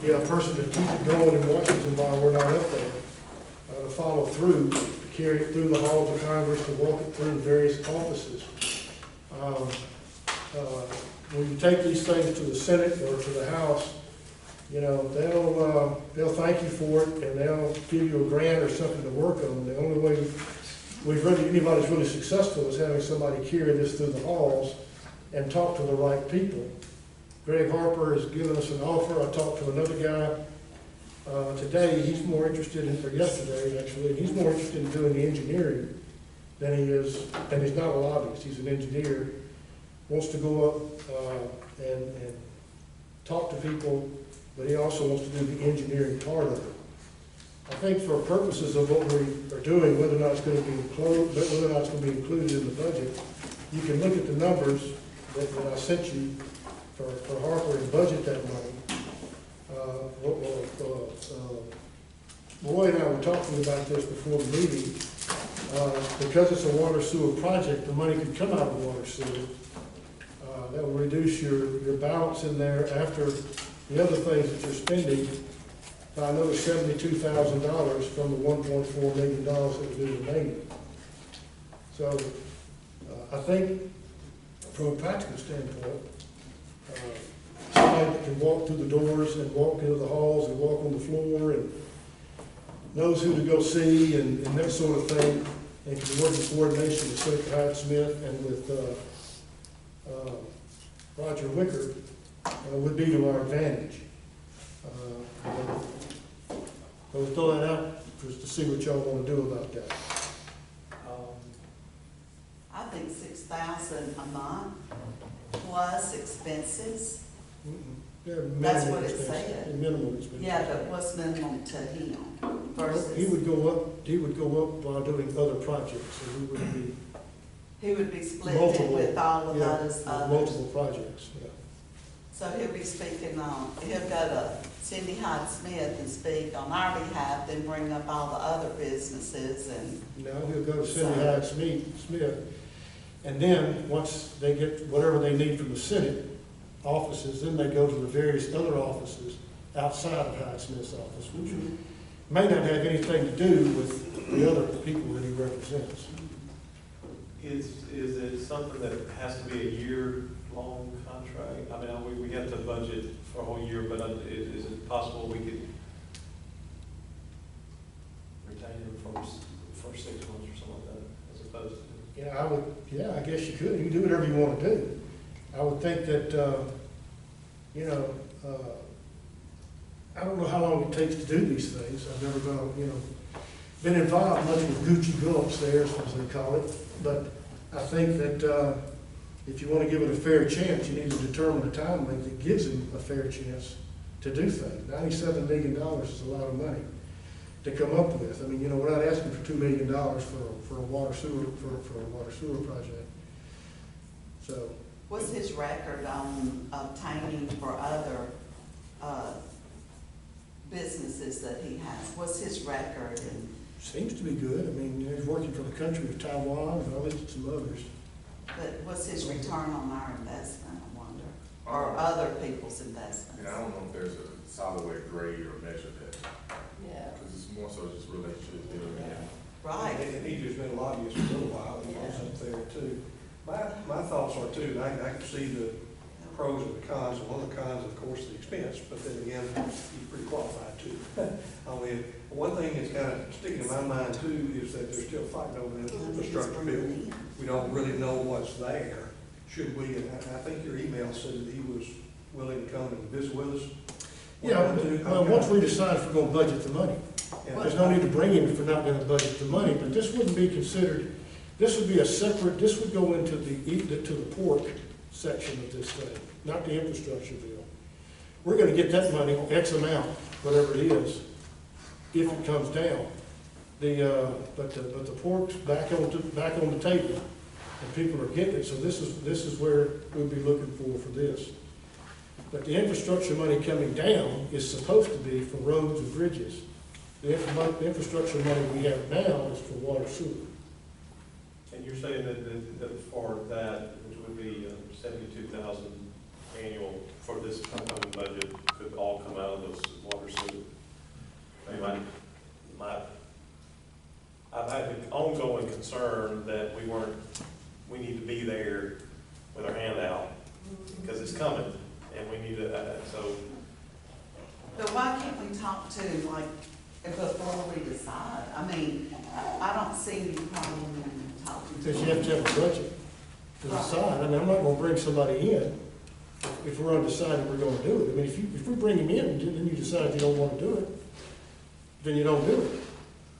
The person that keeps it going and watches them while we're not up there, to follow through, to carry it through the halls of Congress, to walk it through the various offices. When you take these things to the Senate or to the House, you know, they'll thank you for it, and they'll give you a grant or something to work on. The only way anybody's really successful is having somebody carry this through the halls and talk to the right people. Greg Harper has given us an offer. I talked to another guy today. He's more interested in, or yesterday actually, he's more interested in doing the engineering than he is, and he's not a lobbyist, he's an engineer. Wants to go up and talk to people, but he also wants to do the engineering part of it. I think for purposes of what we are doing, whether or not it's going to be included in the budget, you can look at the numbers that I sent you for Harper and budget that money. Roy and I were talking about this before the meeting. Because it's a water sewer project, the money could come out of the water sewer. That will reduce your balance in there after the other things that you're spending by another $72,000 from the $1.4 million that was in the remaining. So I think from a practical standpoint, somebody that can walk through the doors and walk into the halls and walk on the floor and knows who to go see and that sort of thing, and can work in coordination with Senator Hyde-Smith and with Roger Wicker would be to our advantage. I would throw that out just to see what y'all want to do about that. I think $6,000 a month plus expenses. That's what it said. Minimum expenses. Yeah, but what's minimum to him versus? He would go up while doing other projects, so he would be. He would be splitting with all of those others. Multiple projects, yeah. So he'll be speaking on, he'll go to Cindy Hyde-Smith and speak on our behalf, then bring up all the other businesses and. No, he'll go to Cindy Hyde-Smith, and then once they get whatever they need from the Senate offices, then they go to the various other offices outside of Hyde-Smith's office, which may not have anything to do with the other people that he represents. Is it something that has to be a year-long contract? I mean, we have to budget for a whole year, but is it possible we could retain him for 6 months or something like that, as opposed to? Yeah, I guess you could. You can do whatever you want to do. I would think that, I don't know how long it takes to do these things. I've never been involved much with Gucci go upstairs, as they call it. But I think that if you want to give it a fair chance, you need to determine a time limit that gives him a fair chance to do things. $97 million is a lot of money to come up with. I mean, we're not asking for $2 million for a water sewer project. So. What's his record on obtaining for other businesses that he has? What's his record? And seems to be good. I mean, he's working for the country of Taiwan, and I listed some others. But what's his return on our investment, I wonder? Or other people's investments? Yeah, I don't know if there's a solid way to grade or measure that. Yeah. Because it's more so just relationship building. Yeah. Right. And he's just been a lobbyist for a little while, and he's up there too. My thoughts are too, I can see the pros and the cons, and one of the cons, of course, the expense, but then again, he's pretty qualified too. One thing that's kind of sticking in my mind too is that they're still fighting over the infrastructure bill. We don't really know what's there. Should we, and I think your email said that he was willing to come and visit with us. Yeah, well, once we decide if we're going to budget the money. There's no need to bring him if we're not going to budget the money, but this wouldn't be considered, this would be a separate, this would go into the port section of this thing, not the infrastructure bill. We're going to get that money, X amount, whatever it is, if it comes down. But the port's back on the table, and people are getting it. So this is where we'll be looking for this. But the infrastructure money coming down is supposed to be for roads and bridges. The infrastructure money we have now is for water sewer. And you're saying that for that, which would be 72,000 annual for this upcoming it's coming, and we need to, so, But why can't we talk to, like, before we decide? I mean, I don't see any problem in talking. Because you have to have a budget to decide. I mean, I'm not gonna bring somebody in if we're undecided we're gonna do it. I mean, if we bring him in and then you decide you don't wanna do it, then you don't do it.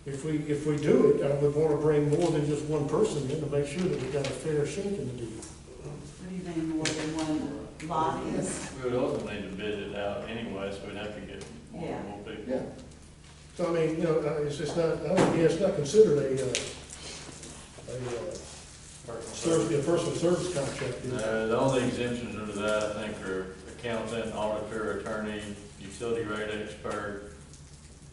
If we do it, I would wanna bring more than just one person in to make sure that we got a fair shake in the deal. What do you mean, more than one lobbyist? We would also need to bid it out anyway, so we'd have to get more Yeah. and more people. Yeah. So I mean, you know, it's just not, I don't, yeah, it's not considered a personal service contract. is it? The only exemptions under that, I think, are accountant, auditor, attorney, utility rate expert.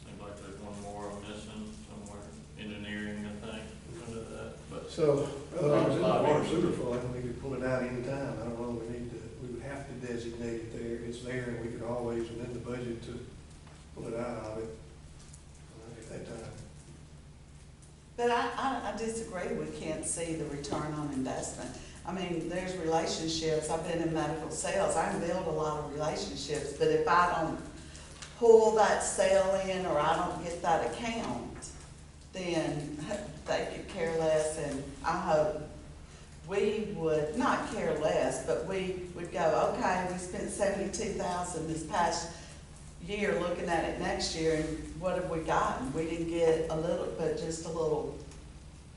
Seems like there's one more I'm missing somewhere, engineering, I think, under that, but. So, Well, it's in the water sewer fund, we could pull it out anytime, I don't know, we would have to designate it there, it's there, and we could always amend the budget to pull it out of it at that time. But I disagree, we can't see the return on investment. I mean, there's relationships, I've been in medical sales, I can build a lot of relationships, but if I don't pull that sale in or I don't get that account, then they could care less, and I hope we would not care less, but we would go, okay, we spent $72,000 this past year, looking at it next year, and what have we gotten? We didn't get a little, but just a little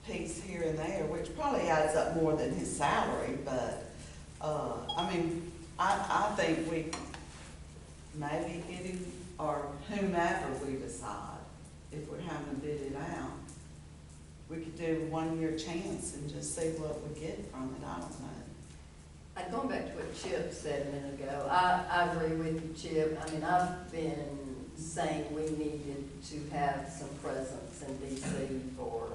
piece here and there, which probably adds up more than his salary, but, I mean, I think we maybe get him, or whomever we decide, if we're having to bid it out. We could do a 1-year chance and just see what we get from it, I don't know. Going back to what Chip said a minute ago, I agree with you, Chip. I mean, I've been saying we needed to have some presence in DC for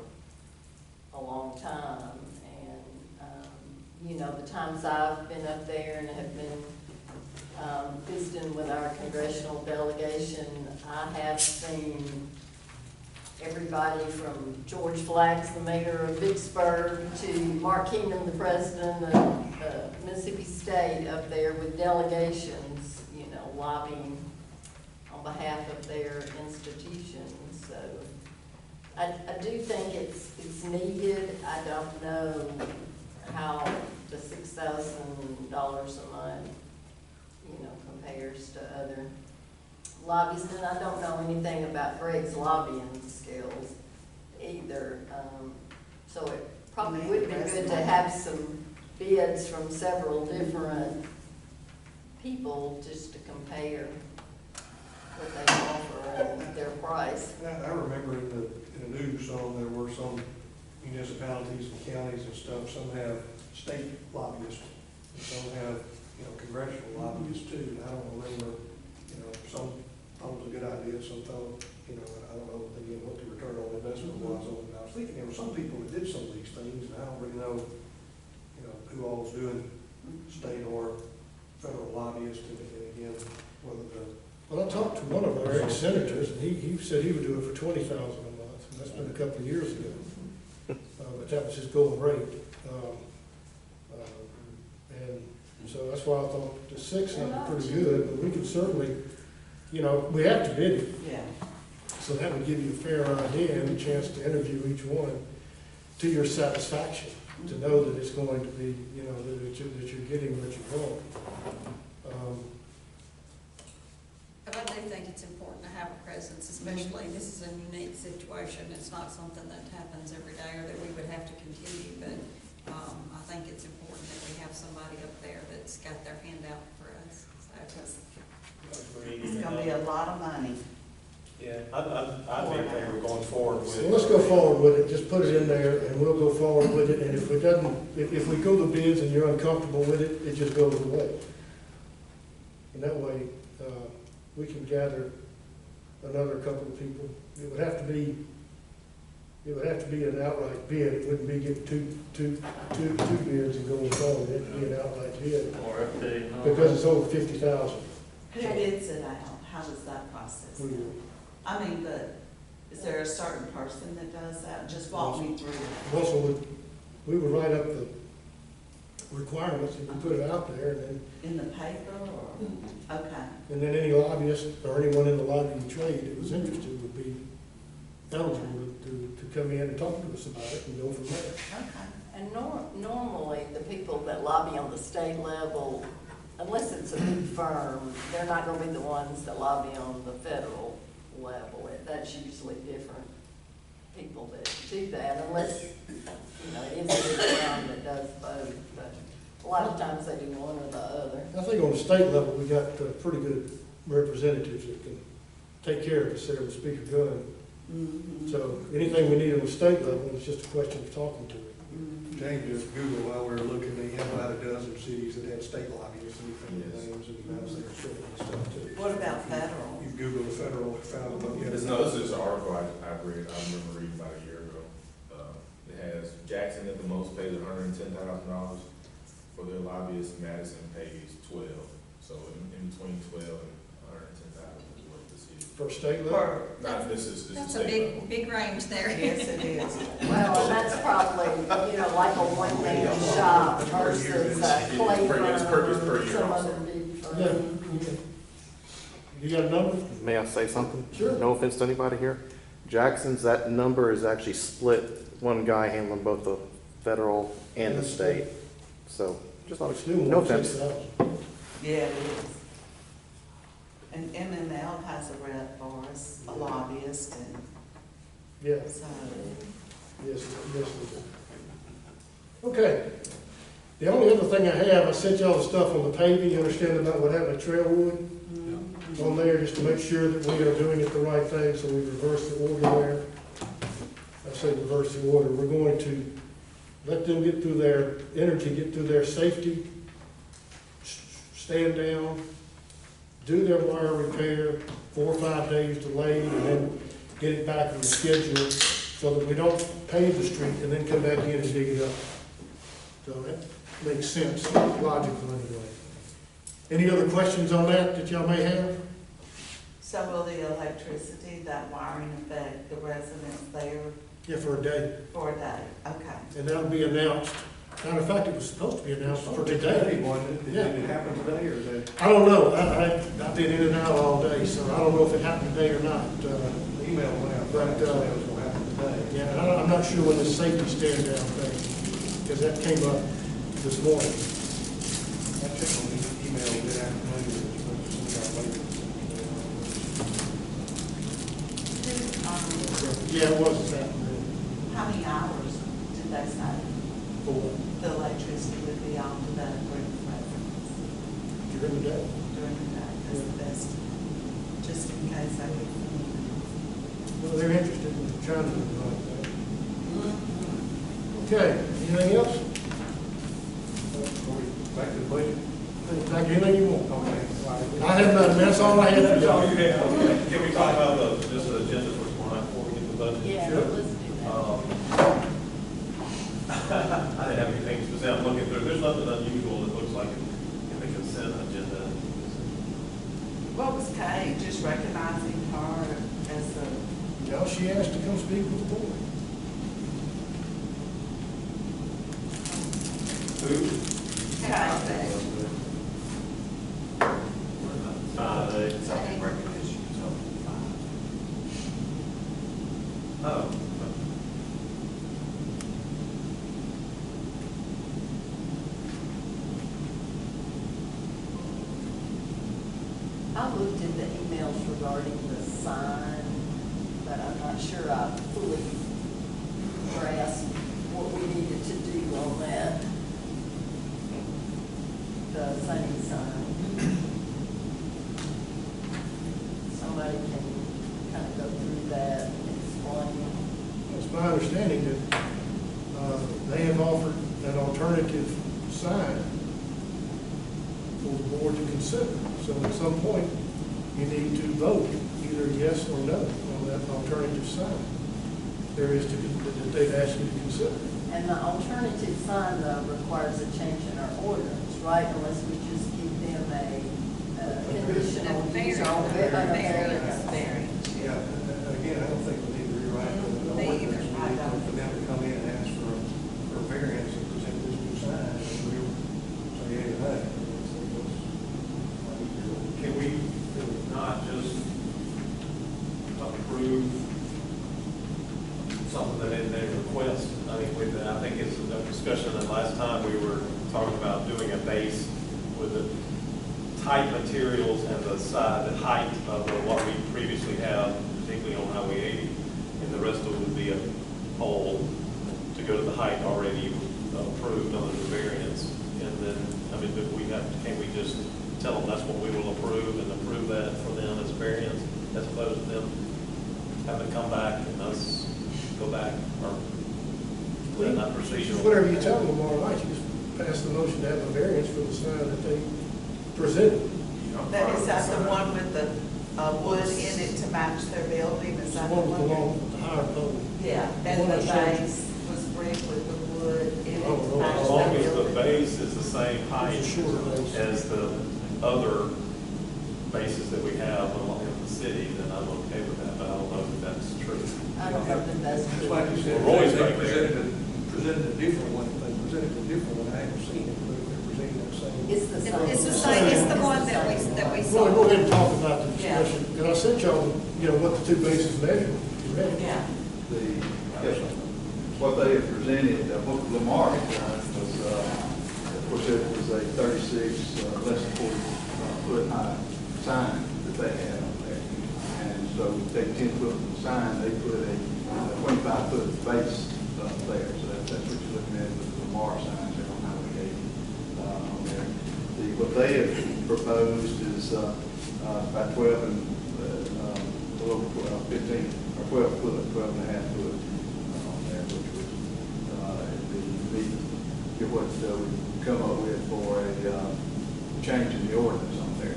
a long time. And, you know, the times I've been up there and have been visiting with our congressional delegation, I have seen everybody from George Flax, the mayor of Vicksburg, to Mark Kingdom, the president of Mississippi State, up there with delegations, you know, lobbying on behalf of their institutions. So I do think it's needed. I don't know how the $6,000 a month, you know, compares to other lobbyists, and I don't know anything about Greg's lobbying skills either. So it probably would be good to have some bids from several different people just to compare what they offer and their price. I remember in the news, there were some municipalities and counties and stuff, some have state lobbyists, and some have, you know, congressional lobbyists too. And I don't remember, you know, some thought it was a good idea, some thought, you know, I don't know, again, what the return on investment was on it. I was thinking there were some people that did some of these things, and I don't really know, you know, who all was doing state or federal lobbyists, and again, whether the. well, I talked to one of our ex-senators, and he said he would do it for $20,000 a month, and that's been a couple of years ago. But that was his going rate. And so that's why I thought the 6 sounded pretty good, but we could certainly, you know, we have to bid it. Yeah. So that would give you a fair idea and a chance to interview each one to your satisfaction, to know that it's going to be, you know, that you're getting what you want. But I do think it's important to have a presence, especially this is a unique situation. It's not something that happens every day or that we would have to continue, but I think it's important that we have somebody up there that's got their hand out for us. So, It's gonna be a lot of money. yeah, I'd be in favor of going forward with. So let's go forward with it, just put it in there, and we'll go forward with it, and if it doesn't, if we go to bids and you're uncomfortable with it, it just goes away. And that way, we can gather another couple of people. It would have to be an outright bid, it wouldn't be get two bids and going forward, it'd be an outright bid, RFP. because it's over 50,000. Who bids it out? How does that process We go? will. I mean, but is there a certain person that does that? Just walk me through it. Also, we would write up requirements, and we put it out there, and In the paper or, okay, then any lobbyist or anyone in the lobbying trade that was interested would be eligible to come in and talk to us about it and go from there. okay. And normally, the people that lobby on the state level, unless it's a big firm, they're not gonna be the ones that lobby on the federal level. That's usually different people that do that, unless, you know, it is a big firm that does both. But a lot of times they do one or the other. I think on the state level, we got pretty good representatives that can take care of us there with Speaker Gunn. Mhm. So anything we need on the state level, it's just a question of talking to him. Mhm. James just Googled while we were looking, he had about a dozen cities that had state lobbyists and he found the Yes. names and announced their shifting and stuff too. What about federal? You Google the federal, found them, yeah. This is an article I read, I remember reading about a year ago. It has Jackson at the most pays $110,000 for their lobbyists, Madison pays 12. So in between 12 and 110,000 is what the city. For state level, For, Not, this is the That's a state level. big range there. yes, it is. Well, and that's probably, you know, like a one-man shop versus a clay firm It's per or year some also. other big firm. yeah. You got a number? May I say something? Sure. No offense to anybody here. Jackson's, that number is actually split, one guy handling both the federal and the state. So, just not, Still no more than offense. 6,000. Yeah, it is. And MML has a rep for us, a lobbyist, and Yes, so, yes, we do. Okay. The only other thing I have, I sent y'all the stuff on the paving, you understand about what happened at Trailwood on there, just to make sure that we are doing it the right thing, so we reverse the order there. I say reverse the order, we're going to let them get through their energy, get through their safety, stand down, do their wire repair, 4 or 5 days delayed, and then get it back on the schedule, so that we don't pave the street and then come back in and dig it up. So that makes sense, logical anyway. Any other questions on that y'all may have? so will the electricity, that wiring affect the residents there Yeah, for a day, for a day? Okay. and that'll be announced. Matter of fact, it was supposed to be announced for today. Wasn't it? Did it happen today or is it? I don't know, I've been in and out all day, so I don't know if it happened today or not. The email went out, But, right, so it was gonna happen today. Yeah, I'm not sure when the safety stand down thing, because that came up this morning. I checked on the email good afternoon, it was supposed to send out later. Yeah, it was this afternoon. How many hours did they say For the electricity would be on to the group of residents during the day. during the day? That's the best, just in case I get. Well, they're interested in trying to do the right thing. Okay, anything else? Back to the budget. Like anything you want? Okay. I have nothing, that's all I have for y'all. Can we talk about just the agenda for tomorrow before we get to the budget? Yeah, Sure. let's do that. I didn't have anything specific, I'm looking through, there's nothing unusual that looks like in the consent agenda. What was Kay, just recognizing her as the, Now, she asked to come speak with the board. Kay, Something recognition. Oh. I looked at the emails regarding the sign, but I'm not sure I fully grasped what we needed to do on that. The same sign. Somebody can kind of go through that and explain. It's my understanding that they have offered an alternative sign for the board to consider. So at some point, you need to vote either yes or no on that alternative sign. There is that they've asked you to consider. And the alternative sign though requires a change in our ordinance, right? Unless we just give them a conditional use on Variance. variance. Yeah, again, I don't think we need to rewrite the Me ordinance. either. We need for them to come in and ask for a variance and present this new sign. And something that they request. I mean, I think it's a discussion that last time we were talking about doing a base with the tight materials and the height of what we previously have, particularly on Highway 80. And the rest of it would be a pole to go to the height already approved under the variance. And then, I mean, can we just tell them that's what we will approve and approve that for them as variance, as opposed to them having to come back and us go back, or is that not procedural? Whatever you tell them tomorrow night, you just pass the motion to have a variance for the sign that they presented. That is that the one with the wood in it to match their building, is that the One with the one? long, the higher pole. Yeah, and One the I showed you. base was brick with the wood in it Oh, to no, match As long their as the building. base is the same height It's a shorter base. as the other bases that we have along in the city, then I'm okay with that, but I don't know if that's true. I don't know that that's It's true. like you said, Well, Roy's they back there. presented a different one, if they presented a different one, I haven't seen it, but if they're presenting the same. It's the same. It's the same, it's the one that we Go saw. ahead and talk about the Yeah. discussion, and I sent y'all, what the two bases measure. You ready? Yeah, Yes, sir. What they had presented, what Lamar had done was, of course, it was a 36, less than 40 foot high sign that they had on there. And so we take 10 foot from the sign, they put a 25 foot base there. So that's what you're looking at with the Lamar signs there on Highway 80 on there. What they have proposed is about 12 and a little 15 or 12 foot, 12 and a half foot on there, which would be what we come up with for a change in the ordinance on there.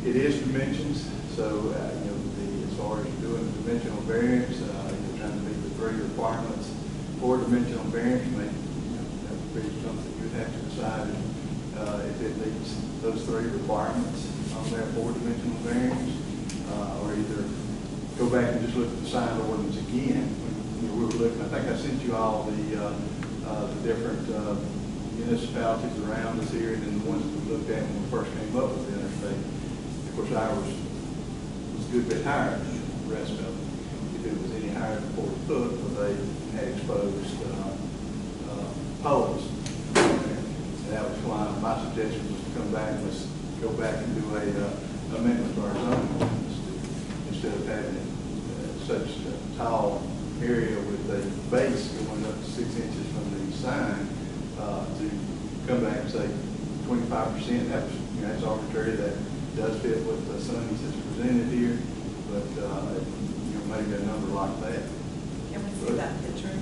It is dimensions, so as far as doing the dimensional variance, you're trying to meet the three requirements for dimensional variance. That would be something you'd have to decide if it meets those three requirements on there for dimensional variance, or either go back and just look at the sign ordinance again. We were looking, I think I sent you all the different municipalities around us here, and then the ones that we looked at when we first came up with the interstate. Of course, ours was a good bit higher than the rest of them. If it was any higher than 40 foot, but they had exposed poles. And that was why my suggestion was to come back and let's go back and do a amendment to our zoning ordinance instead of having it such a tall area with the base going up to 6 inches from the sign, to come back and say 25%. That was, that's arbitrary. That does fit what the Sonny's has presented here, but maybe a number like that. can we see that picture?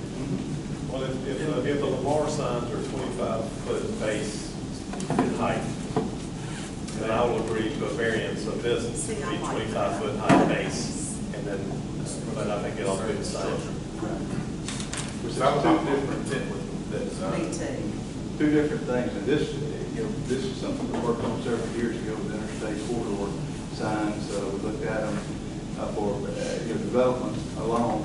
Well, if the Lamar signs are 25 foot base in height, then I will agree to a variance of this to be 25 foot high base, and then, but I think it ought to be the same. Which is two different, Me too. two different things, and this is something we worked on several years ago with interstate corridor signs. We looked at them for development along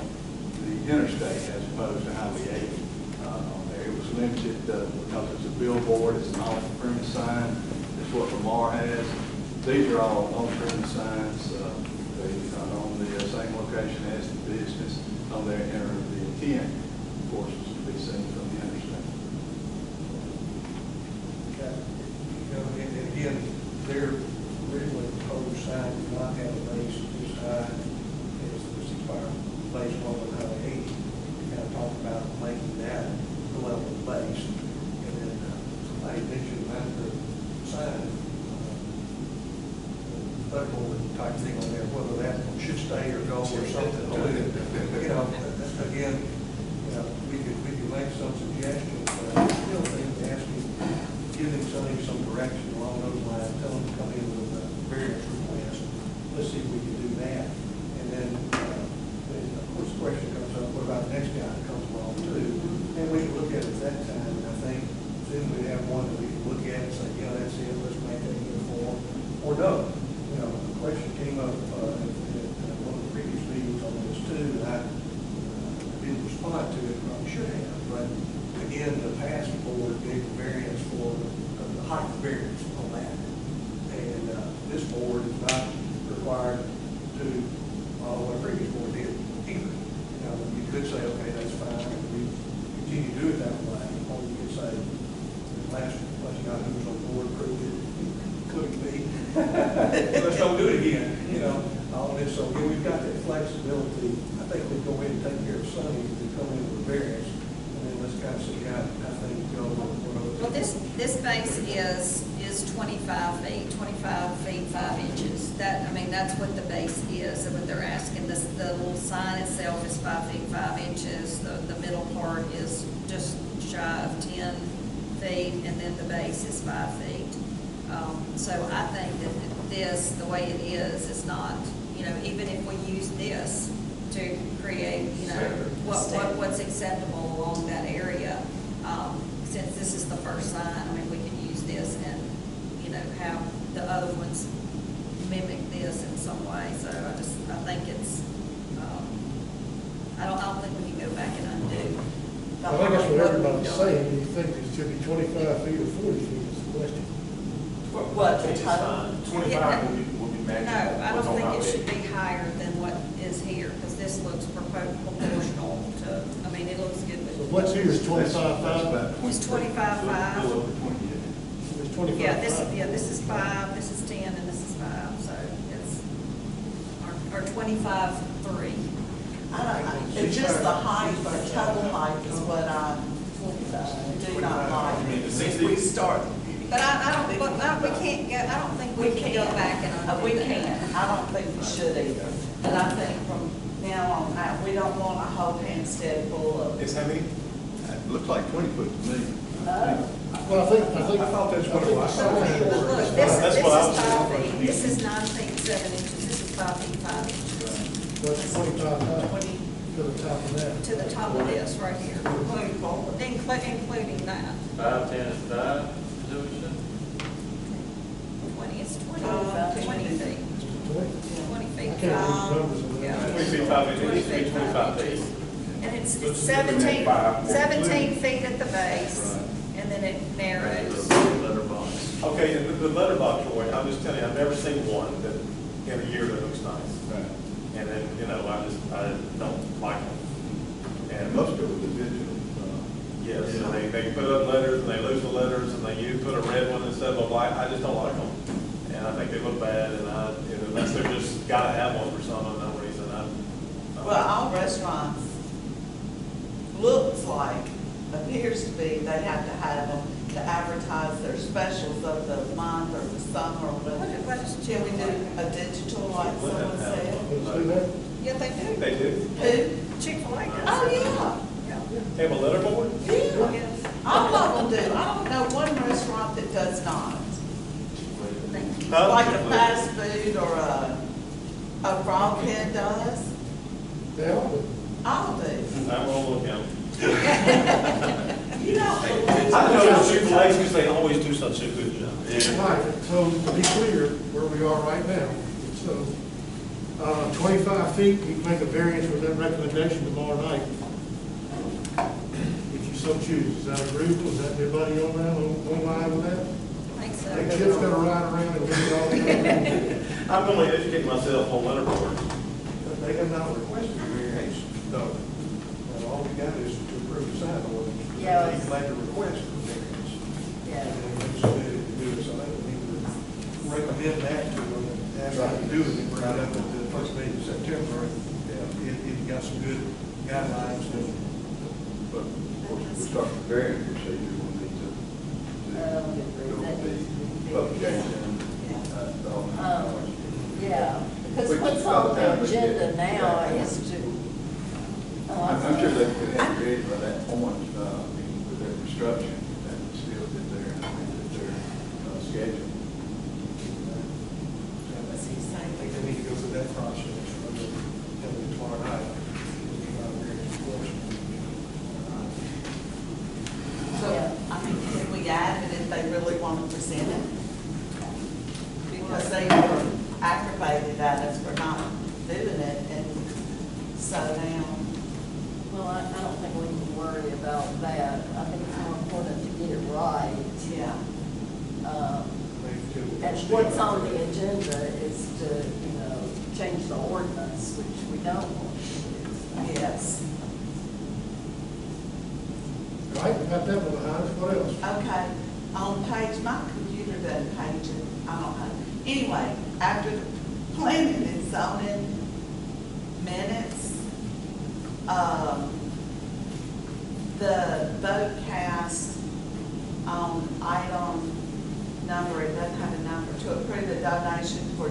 the interstate as opposed to Highway 80 on there. It was limited because it's a billboard, it's an off-premise sign. It's what Lamar has. These are all on-premise signs. They're on the same location as the business on there, and the intent, of course, is to be seen from the interstate. Okay. And again, their originally proposed sign did not have a base this high as the expired base one on Highway 80. We kind of talked about making that the level of base. And then I mentioned that the sign, federal type thing on there, whether that should stay or go or something. Again, we could make some suggestions, but I still think asking, giving Sonny some direction along those lines, tell them to come in with a variance request. Let's see if we can do that. And then, of course, the question comes up, what about the next guy that comes along too? And we can look at it at that time, and I think then we have one that we can look at and say, that's it, let's make that uniform, or no. The question came up at one of the previous meetings on this too, and I didn't respond to it, probably should have, but again, let's don't do it again, you know, all this, so, yeah, we've got that flexibility. I think we go ahead and take care of Sunny, we come in with variance, and then let's kind of see how things go. Well, this base is 25 feet, 25 feet, 5 inches. That, I mean, that's what the base is, and what they're asking. The little sign itself is 5 feet, 5 inches. The middle part is just shy of 10 feet, and then the base is 5 feet. So I think that this, the way it is not, you know, even if we use this to create, you know, what's acceptable along that area, since this is the first sign, I mean, we can use this and, you know, have the other ones mimic this in some way. So I think it's, I don't think we can go back and undo. I think that's what everybody's saying. Do you think it should be 25 feet or 40 feet is the question? What, the total? 25 will be matching. No, I don't what's on think our it bid. should be higher than what is here, because this looks proportional to, I mean, it looks good. So what's here is 25.5? It's 25.5. A little over 20, yeah. It's 25.5? Yeah, this is 5, this is 10, and this is 5, so it's, or 25.3. It's just the height, the total height is what I do not like. You mean the If 60? we start, But we can't go, I don't think we can go back and undo we that. can't, I don't think we should either. But I think from now on out, we don't want a whole handstand full of. It's how many? It looks like 20 foot to me. Well, I thought that's what it was. Look, That's what I was this is 5 thinking. feet, this is 9 feet, 7 inches, this is 5 feet, 5 inches. What's 25.5 to the top of that? To the top of this, right here. Including forward. Including that. 5, 10, and 5, is that what you said? 20, it's 20, 20 20 feet. 20? 20 feet. I can't read numbers in Yeah. that. 20 feet, 5 inches, it needs to be 25 feet. And it's 17 feet at the base, and then it narrows. Letterbox. Okay, and the letterbox, Roy, I'm just telling you, I've never seen one that, in a year that looks nice. And then, you know, I don't like them. And Most of it is digital. yes, and they put up letters and they lose the letters and you put a red one instead of a black. I just don't like them. And I think they look bad and you know, unless they're just gotta have one for some unknown reason, Well, all restaurants looks like, appears to be, they have to have them to advertise their specials of the month or the summer or whatever. Should we do a digital like someone said? Let's do that. Yeah, they do. they do. Who? Chick-fil-A does. Oh, Yeah. They have a letterboard? yeah, Yes. all of them do. I don't know one restaurant that does not. Huh? Like a fast food or a Froghead does. They all do. All do. I'm gonna look at them. You know. I know Chick-fil-A because they always do such a good job. Right, so to be clear, where we are right now, so, 25 feet, you can make a variance with that recommendation tomorrow night. If you so choose, is that agreeable? Is that everybody on that, on line with that? I think I think so. Chip's gonna ride around and get it all done. I'm gonna educate myself on letterboards. But they have not requested a variance, though. And all we got is to approve the sign ordinance. Yeah. You can make a request for variance. Yeah. And then we submit it to do it, so I think we need to recommend that to them, and ask them to do it, and bring it up at the first meeting in September. If you got some good guidelines, then But of course, we start the variance procedure, we'll need to go with the publication. Yeah, because We what's just got on down the to agenda get- now is to. I'm sure they could have created by that point, with their construction, that would still be their schedule. What's he I saying? think they need to go through that process, tomorrow night. We'll give out a variance request. So, I mean, can we add it if they really want to present it? Because they were aggravated at us for not doing it, and so now, Well, I don't think we can worry about that. I think it's more important to get it right. yeah. And what's on the agenda is to, change the ordinance, which we don't want to do. Yes. All right, we got that one behind us, what else? Okay, on page, my computer doesn't page it, I don't know. Anyway, after the planning and zoning minutes, the vote cast on item number, it doesn't have a number, to approve the donation for,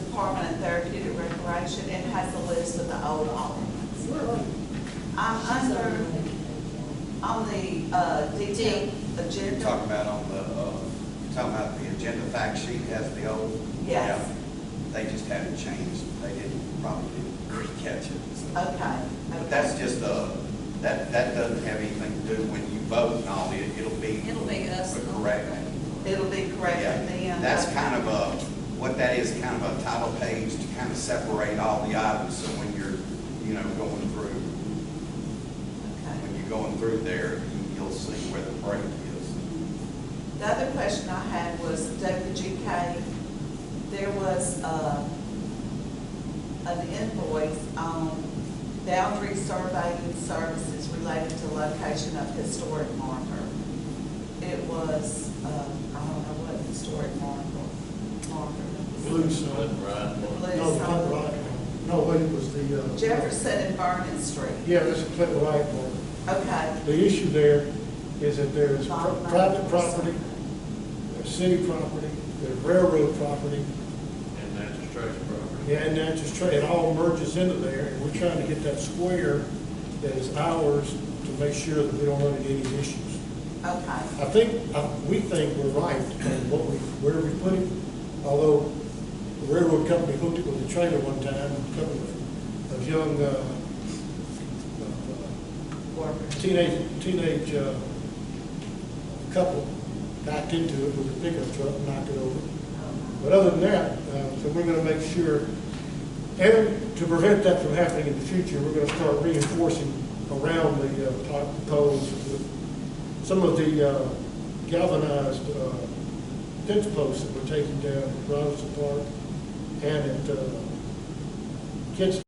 Department of Therapeutic Recreation, it has a list of the old aldermans. I'm under, on the, detailed You're agenda. talking about on the, you're talking about the agenda fact sheet has the old? Yes. Yeah. They just haven't changed, they probably didn't catch it. So. Okay. But that's just that doesn't have anything to do when you vote and all, it'll be. It'll be us. Correct. It'll be corrected Yeah, then. that's kind of what that is, kind of a title page to kind of separate all the items, so when you're, going through, Okay. when you're going through there, you'll see where the break is. The other question I had was WGK, there was, an invoice on boundary surveying services related to location of historic marker. It was, I don't know what historic marker. Blue sign. Right. The blue No, sign. Clint Wright. No, wait, it was the, Jefferson and Vernon Street. yeah, that's a Clint Wright one. Okay, The issue there is that there's Not private mine. property, there's city property, there's railroad property, And that's a structure property. yeah, and that just, it all merges into there, and we're trying to get that square that is ours to make sure that we don't run into any issues. okay. We think we're right on where we put it, although the railroad company hooked it with a trailer one time, a couple of young, teenage couple backed into it with a pickup truck and knocked it over. But other than that, so we're gonna make sure, and to prevent that from happening in the future, we're gonna start reinforcing around the poles with some of the galvanized fence posts that we're taking down at Robinson Park and at Kids